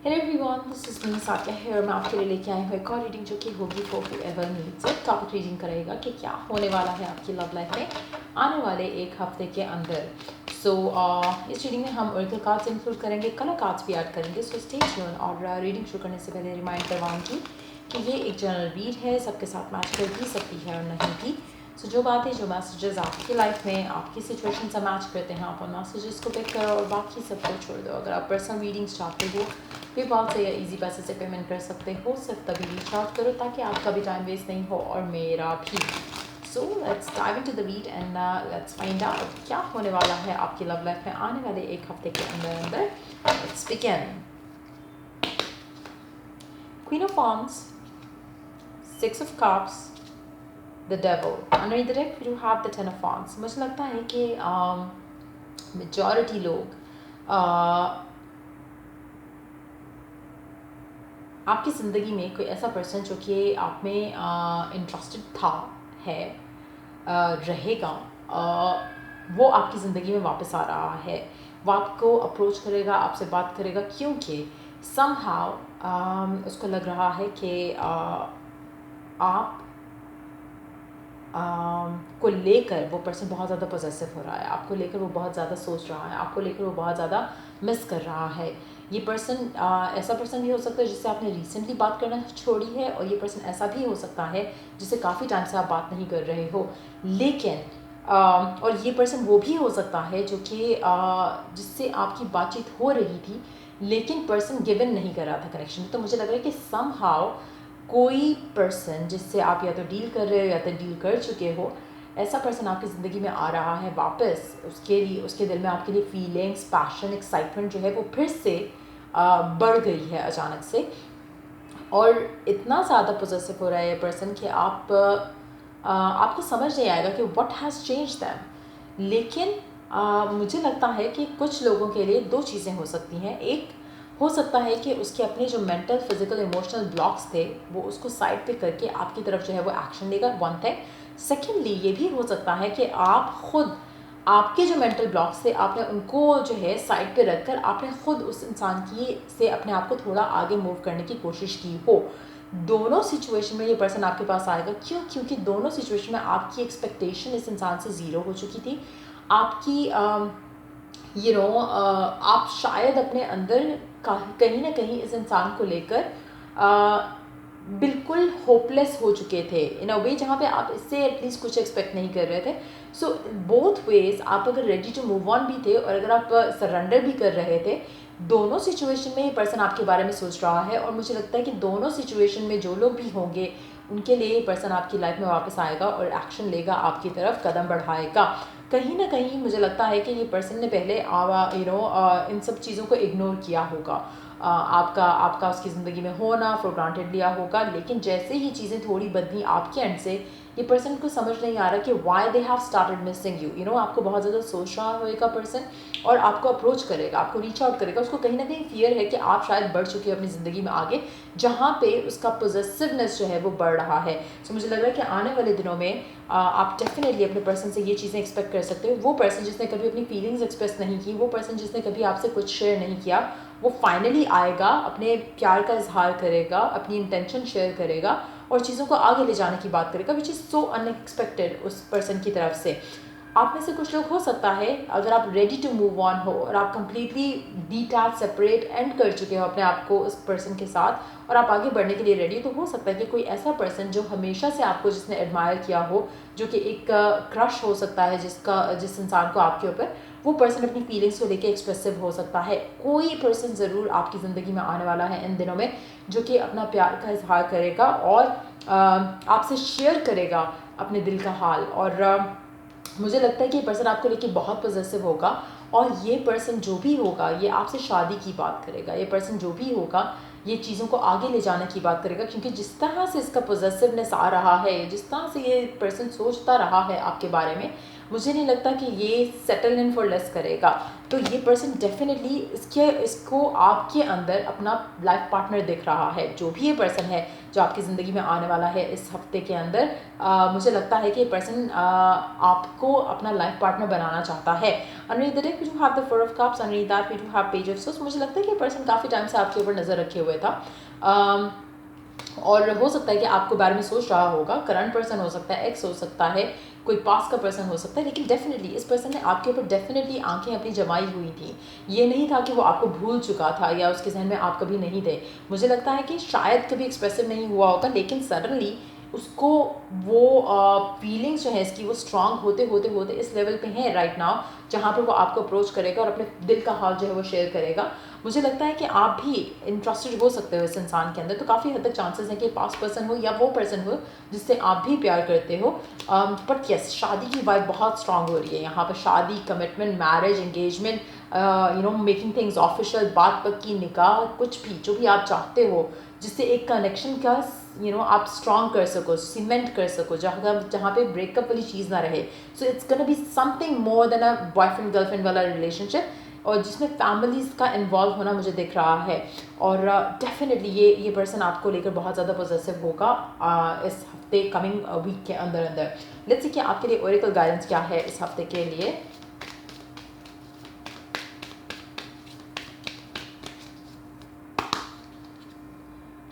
Hello everyone, this is me Saikia है और मैं आपके लिए लेके आई हूँ एक और रीडिंग जो कि होगी for whoever needs it. Topic reading करेगा कि क्या होने वाला है आपकी लव लाइफ में आने वाले एक हफ्ते के अंदर। इस रीडिंग में हम ओरेकल कार्ड्स इंक्लूड करेंगे, कलर कार्ड्स भी ऐड करेंगे। So stay tune. और रीडिंग शुरू करने से पहले रिमाइंड करवाऊंगी कि ये एक जनरल रीड है, सबके साथ मैच कर भी सकती है और नहीं भी। सो जो बातें, जो मैसेजेस आपकी लाइफ में आपकी सिचुएशन से मैच करते हैं, आप उन मैसेजेस को पिक करो और बाकी सबको छोड़ दो। अगर आप पर्सनल रीडिंग्स चाहते हो, पेपाल से या इजी पैसे से पेमेंट कर सकते हो, सिर्फ तभी रीच आउट करो ताकि आपका भी टाइम वेस्ट नहीं हो और मेरा भी। So let's dive into the read and let's find out क्या होने वाला है आपकी लव लाइफ में आने वाले एक हफ्ते के अंदर अंदर। Let's begin. Queen of wands, six of cups, the devil. Under the deck you have the ten of wands. मुझे लगता है कि मेजॉरिटी लोग आपकी ज़िंदगी में कोई ऐसा पर्सन जो कि आप में इंटरेस्टेड था, है, रहेगा, वो आपकी ज़िंदगी में वापस आ रहा है। वो आपको अप्रोच करेगा, आपसे बात करेगा, क्योंकि समहाउ उसको लग रहा है कि आप को लेकर वो पर्सन बहुत ज़्यादा पॉजेसिव हो रहा है, आपको लेकर वो बहुत ज़्यादा सोच रहा है, आपको लेकर वो बहुत ज़्यादा मिस कर रहा है। ये पर्सन ऐसा पर्सन भी हो सकता है जिससे आपने रिसेंटली बात करना छोड़ी है, और ये पर्सन ऐसा भी हो सकता है जिससे काफ़ी टाइम से आप बात नहीं कर रहे हो। लेकिन और ये पर्सन वो भी हो सकता है जो कि जिससे आपकी बातचीत हो रही थी, लेकिन पर्सन गिवन नहीं कर रहा था कनेक्शन। तो मुझे लग रहा है कि समहाउ कोई पर्सन जिससे आप या तो डील कर रहे हो या तो डील कर चुके हो, ऐसा पर्सन आपकी ज़िंदगी में आ रहा है वापस। उसके लिए, उसके दिल में आपके लिए फीलिंग्स, पैशन, एक्साइटमेंट जो है वो फिर से बढ़ गई है अचानक से, और इतना ज़्यादा पॉजेसिव हो रहा है ये पर्सन कि आपको समझ नहीं आएगा कि व्हाट हैज़ चेंज दैम। लेकिन मुझे लगता है कि कुछ लोगों के लिए दो चीज़ें हो सकती हैं। एक हो सकता है कि उसके अपने जो मेंटल, फिजिकल, इमोशनल ब्लॉक्स थे वो उसको साइड पे करके आपकी तरफ जो है वो एक्शन लेगा, वन थिंग। सेकेंडली ये भी हो सकता है कि आप खुद, आपके जो मेंटल ब्लॉक्स थे, आपने उनको जो है साइड पे रखकर आपने खुद उस इंसान की से अपने आप को थोड़ा आगे मूव करने की कोशिश की हो। दोनों सिचुएशन में ये पर्सन आपके पास आएगा। क्यों? क्योंकि दोनों सिचुएशन में आपकी एक्सपेक्टेशन इस इंसान से ज़ीरो हो चुकी थी। आपकी आप शायद अपने अंदर कहीं ना कहीं इस इंसान को लेकर बिल्कुल होपलेस हो चुके थे इन अ वे, जहाँ पे आप इससे एटलीस्ट कुछ एक्सपेक्ट नहीं कर रहे थे। सो बोथ वेज आप अगर रेडी टू मूव ऑन भी थे और अगर आप सरेंडर भी कर रहे थे, दोनों सिचुएशन में ये पर्सन आपके बारे में सोच रहा है। और मुझे लगता है कि दोनों सिचुएशन में जो लोग भी होंगे उनके लिए ये पर्सन आपकी लाइफ में वापस आएगा और एक्शन लेगा, आपकी तरफ कदम बढ़ाएगा। कहीं ना कहीं मुझे लगता है कि ये पर्सन ने पहले इन सब चीज़ों को इग्नोर किया होगा, आपका उसकी ज़िंदगी में होना फॉर ग्रांटेड लिया होगा। लेकिन जैसे ही चीज़ें थोड़ी बदली आपके एंड से, ये पर्सन को समझ नहीं आ रहा कि why they have started missing you. आपको बहुत ज़्यादा सोच रहा होगा पर्सन और आपको अप्रोच करेगा, आपको रीच आउट करेगा। उसको कहीं ना कहीं फियर है कि आप शायद बढ़ चुके हो अपनी ज़िंदगी में आगे, जहाँ पे उसका पॉजेसिवनेस जो है वो बढ़ रहा है। सो मुझे लग रहा है कि आने वाले दिनों में आप डेफिनेटली अपने पर्सन से ये चीज़ें एक्सपेक्ट कर सकते हो। वो पर्सन जिसने कभी अपनी फीलिंग्स एक्सप्रेस नहीं की, वो पर्सन जिसने कभी आपसे कुछ शेयर नहीं किया, वो फाइनली आएगा, अपने प्यार का इजहार करेगा, अपनी इंटेंशन शेयर करेगा और चीज़ों को आगे ले जाने की बात करेगा, विच इज़ सो अनएक्सपेक्टेड उस पर्सन की तरफ से। आप में से कुछ लोग हो सकता है, अगर आप रेडी टू मूव ऑन हो और आप कंप्लीटली डिटैच, सेपरेट, एंड कर चुके हो अपने आप को उस पर्सन के साथ और आप आगे बढ़ने के लिए रेडी हो, तो हो सकता है कि कोई ऐसा पर्सन जो हमेशा से आपको, जिसने एडमायर किया हो, जो कि एक क्रश हो सकता है जिस इंसान को आपके ऊपर, वो पर्सन अपनी फीलिंग्स को लेके एक्सप्रेसिव हो सकता है। कोई पर्सन ज़रूर आपकी ज़िंदगी में आने वाला है इन दिनों में जो कि अपना प्यार का इजहार करेगा और आपसे शेयर करेगा अपने दिल का हाल। और मुझे लगता है कि ये पर्सन आपको लेके बहुत पॉजेसिव होगा, और ये पर्सन जो भी होगा ये आपसे शादी की बात करेगा। ये पर्सन जो भी होगा ये चीज़ों को आगे ले जाने की बात करेगा, क्योंकि जिस तरह से इसका पॉजेसिवनेस आ रहा है, जिस तरह से ये पर्सन सोचता रहा है आपके बारे में, मुझे नहीं लगता कि ये सेटल इन फॉर लेस करेगा। तो ये पर्सन डेफिनेटली इसको आपके अंदर अपना लाइफ पार्टनर दिख रहा है। जो भी ये पर्सन है जो आपकी ज़िंदगी में आने वाला है इस हफ्ते के अंदर, मुझे लगता है कि ये पर्सन आपको अपना लाइफ पार्टनर बनाना चाहता है। Underneath the deck we do have the four of cups, underneath that we do have page of swords. मुझे लगता है कि ये पर्सन काफ़ी टाइम से आपके ऊपर नज़र रखे हुए था, और हो सकता है कि आपके बारे में सोच रहा होगा। करंट पर्सन हो सकता है, एक्स हो सकता है, कोई पास का पर्सन हो सकता है, लेकिन डेफिनेटली इस पर्सन ने आपके ऊपर डेफिनेटली आंखें अपनी जमाई हुई थी। ये नहीं था कि वो आपको भूल चुका था या उसके जहन में आप कभी नहीं थे। मुझे लगता है कि शायद कभी एक्सप्रेसिव नहीं हुआ होगा, लेकिन सडनली उसको वो फीलिंग्स जो है इसकी वो स्ट्रांग होते होते होते इस लेवल पे हैं राइट नाउ, जहाँ पर वो आपको अप्रोच करेगा और अपने दिल का हाल जो है वो शेयर करेगा। मुझे लगता है कि आप भी इंटरेस्टेड हो सकते हो इस इंसान के अंदर, तो काफ़ी हद तक चांसेस हैं कि पास पर्सन हो या वो पर्सन हो जिससे आप भी प्यार करते हो। बट यस, शादी की वाइब बहुत स्ट्रांग हो रही है यहाँ पर। शादी, commitment, marriage, engagement, making things official, बात पक्की, निकाह, कुछ भी जो भी आप चाहते हो जिससे एक कनेक्शन का आप स्ट्रॉन्ग कर सको, सीमेंट कर सको, जहाँ पे ब्रेकअप वाली चीज़ ना रहे। So it's gonna be something more than a boyfriend girlfriend वाला रिलेशनशिप, और जिसमें फैमिलीज़ का इन्वॉल्व होना मुझे दिख रहा है। और डेफिनेटली ये पर्सन आपको लेकर बहुत ज़्यादा पॉजिटिव होगा इस हफ्ते, कमिंग वीक के अंदर अंदर। लेट्स सी कि आपके लिए ओरेकल गाइडेंस क्या है इस हफ्ते के लिए।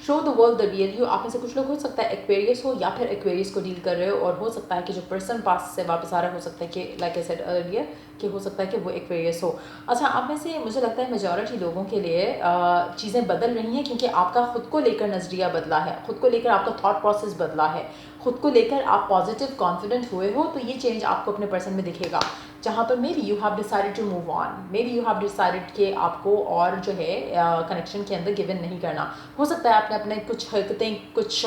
Show the world the real you. आप में से कुछ लोग हो सकता है एक्वेरियस हो या फिर एक्वेरियस को डील कर रहे हो, और हो सकता है कि जो पर्सन पास से वापस आ रहा है हो सकता है कि लाइक आई सेड अर्लियर कि हो सकता है कि वो एक्वेरियस हो। अच्छा, आप में से मुझे लगता है मेजॉरिटी लोगों के लिए चीज़ें बदल रही हैं क्योंकि आपका खुद को लेकर नज़रिया बदला है, खुद को लेकर आपका थॉट प्रोसेस बदला है, खुद को लेकर आप पॉजिटिव कॉन्फिडेंट हुए हो। तो ये चेंज आपको अपने पर्सन में दिखेगा, जहाँ पर maybe you have decided to move on, maybe you have decided कि आपको और जो है कनेक्शन के अंदर गिव इन नहीं करना। हो सकता है आपने अपने कुछ हरकतें, कुछ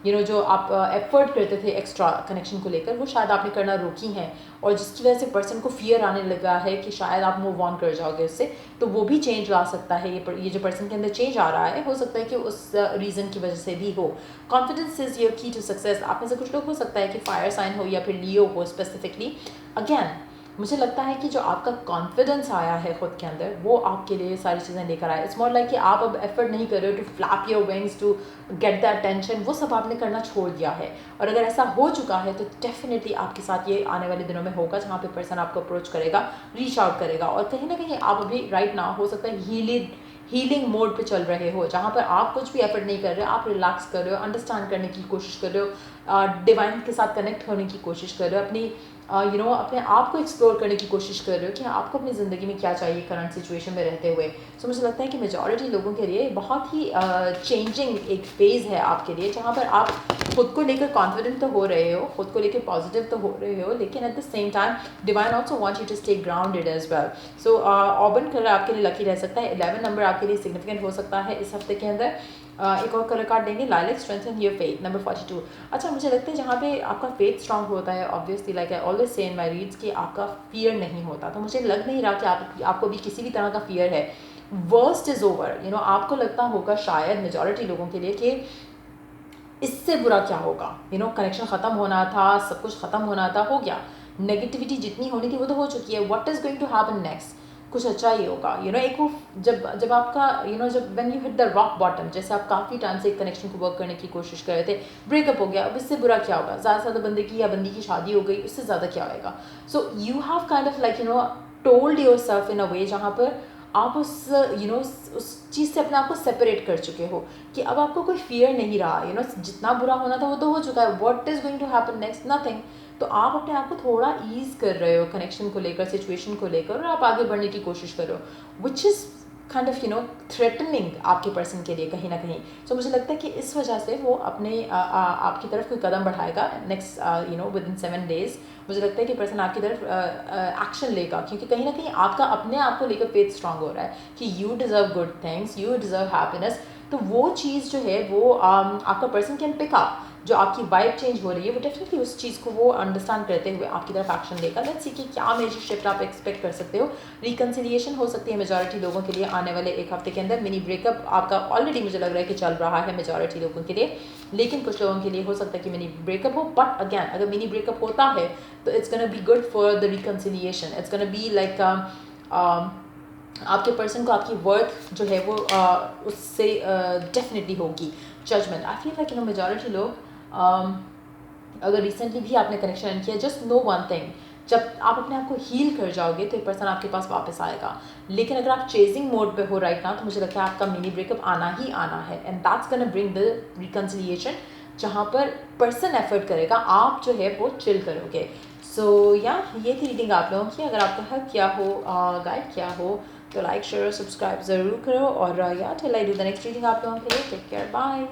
जो आप एफर्ट करते थे एक्स्ट्रा कनेक्शन को लेकर, वो शायद आपने करना रोकी हैं, और जिसकी वजह से पर्सन को फियर आने लगा है कि शायद आप मूव ऑन कर जाओगे उससे। तो वो भी चेंज ला सकता है। ये जो पर्सन के अंदर चेंज आ रहा है हो सकता है कि उस रीज़न की वजह से भी हो। कॉन्फिडेंस इज़ योर की टू सक्सेस। आप में से कुछ लोग हो सकता है कि फायर साइन हो या फिर लियो हो स्पेसिफिकली। अगेन मुझे लगता है कि जो आपका कॉन्फिडेंस आया है खुद के अंदर, वो आपके लिए सारी चीज़ें लेकर आए। इट्स मोर लाइक कि आप अब एफर्ट नहीं कर रहे हो to flap your wings to get the attention, वो सब आपने करना छोड़ दिया है। और अगर ऐसा हो चुका है तो डेफिनेटली आपके साथ ये आने वाले दिनों में होगा, जहाँ पे पर्सन आपको अप्रोच करेगा, रीच आउट करेगा। और कहीं ना कहीं आप अभी राइट नाउ हो सकता है हीलिंग मोड पे चल रहे हो, जहाँ पर आप कुछ भी एफर्ट नहीं कर रहे हो, आप रिलैक्स कर रहे हो, अंडरस्टैंड करने की कोशिश कर रहे हो, डिवाइन के साथ कनेक्ट होने की कोशिश कर रहे हो, अपनी अपने आप को एक्सप्लोर करने की कोशिश कर रहे हो कि आपको अपनी ज़िंदगी में क्या चाहिए करंट सिचुएशन में रहते हुए। सो मुझे लगता है कि मेजॉरिटी लोगों के लिए बहुत ही चेंजिंग एक फेज़ है आपके लिए, जहाँ पर आप खुद को लेकर कॉन्फिडेंट तो हो रहे हो, खुद को लेकर पॉजिटिव तो हो रहे हो, लेकिन at the same time divine also want you to stay grounded as well. So auburn colour आपके लिए लकी रह सकता है, 11 नंबर आपके लिए सिग्निफिकेंट हो सकता है इस हफ्ते के अंदर। एक और कलर कार्ड देंगे, lilac, strengthen your faith, number 42। अच्छा, मुझे लगता है जहाँ पे आपका फेथ स्ट्रांग होता है, obviously like I always say in my reads कि आपका फियर नहीं होता। तो मुझे लग नहीं रहा कि आपको भी किसी भी तरह का फियर है। Worst is over. आपको लगता होगा शायद मेजॉरिटी लोगों के लिए कि इससे बुरा क्या होगा, कनेक्शन ख़त्म होना था, सब कुछ ख़त्म होना था, हो गया। नेगेटिविटी जितनी होनी थी वो तो हो चुकी है। What is going to happen next? कुछ अच्छा ही होगा। एक वो जब आपका जब when you hit the rock bottom, जैसे आप काफ़ी टाइम से एक कनेक्शन को वर्क करने की कोशिश कर रहे थे, ब्रेकअप हो गया, अब इससे बुरा क्या होगा? ज़्यादा से ज़्यादा बंदे की या बंदी की शादी हो गई, इससे ज़्यादा क्या होएगा? So you have kind of like told yourself in a way जहाँ पर आप उस चीज़ से अपने आप को सेपरेट कर चुके हो कि अब आपको कोई फियर नहीं रहा। जितना बुरा होना था वो तो हो चुका है। What is going to happen next? Nothing. तो आप अपने आप को थोड़ा ईज कर रहे हो कनेक्शन को लेकर, सिचुएशन को लेकर, और आप आगे बढ़ने की कोशिश कर रहे हो, which is kind of threatening आपके पर्सन के लिए कहीं ना कहीं। सो मुझे लगता है कि इस वजह से वो अपने आपकी तरफ कोई कदम बढ़ाएगा नेक्स्ट विद इन 7 days। मुझे लगता है कि पर्सन आपकी तरफ एक्शन लेगा, क्योंकि कहीं ना कहीं आपका अपने आप को लेकर फेथ स्ट्रांग हो रहा है कि you deserve good things, you deserve happiness. तो वो चीज़ जो है वो आपका पर्सन कैन पिक अप, जो आपकी वाइब चेंज हो रही है वो डेफिनेटली उस चीज़ को वो अंडरस्टैंड करते हुए आपकी तरफ एक्शन लेगा। लेट्स सी कि क्या मेजर शिफ्ट आप एक्सपेक्ट कर सकते हो। रिकन्सिलिएशन हो सकती है मेजॉरिटी लोगों के लिए आने वाले एक हफ्ते के अंदर। मिनी ब्रेकअप आपका ऑलरेडी मुझे लग रहा है कि चल रहा है मेजॉरिटी लोगों के लिए, लेकिन कुछ लोगों के लिए हो सकता है कि मिनी ब्रेकअप हो। बट अगैन अगर मिनी ब्रेकअप होता है तो it's gonna be good for the reconciliation. It's gonna be like आपके पर्सन को आपकी वर्थ जो है वो उससे डेफिनेटली होगी। Judgement, I feel like majority लोग अगर रिसेंटली भी आपने कनेक्शन किया, जस्ट नो वन थिंग, जब आप अपने आप को हील कर जाओगे तो एक पर्सन आपके पास वापस आएगा। लेकिन अगर आप चेजिंग मोड पे हो राइट नाउ तो मुझे लगता है आपका मिनी ब्रेकअप आना ही आना है, and that's gonna bring the reconciliation, जहाँ पर पर्सन एफर्ट करेगा, आप जो है वो चिल करोगे। सो ये थी रीडिंग आप लोगों की। अगर आपको हेल्प किया हो, गाइड किया हो, तो लाइक शेयर और सब्सक्राइब ज़रूर करो। और till I do the next reading आप लोगों के लिए, टेक केयर, बाय।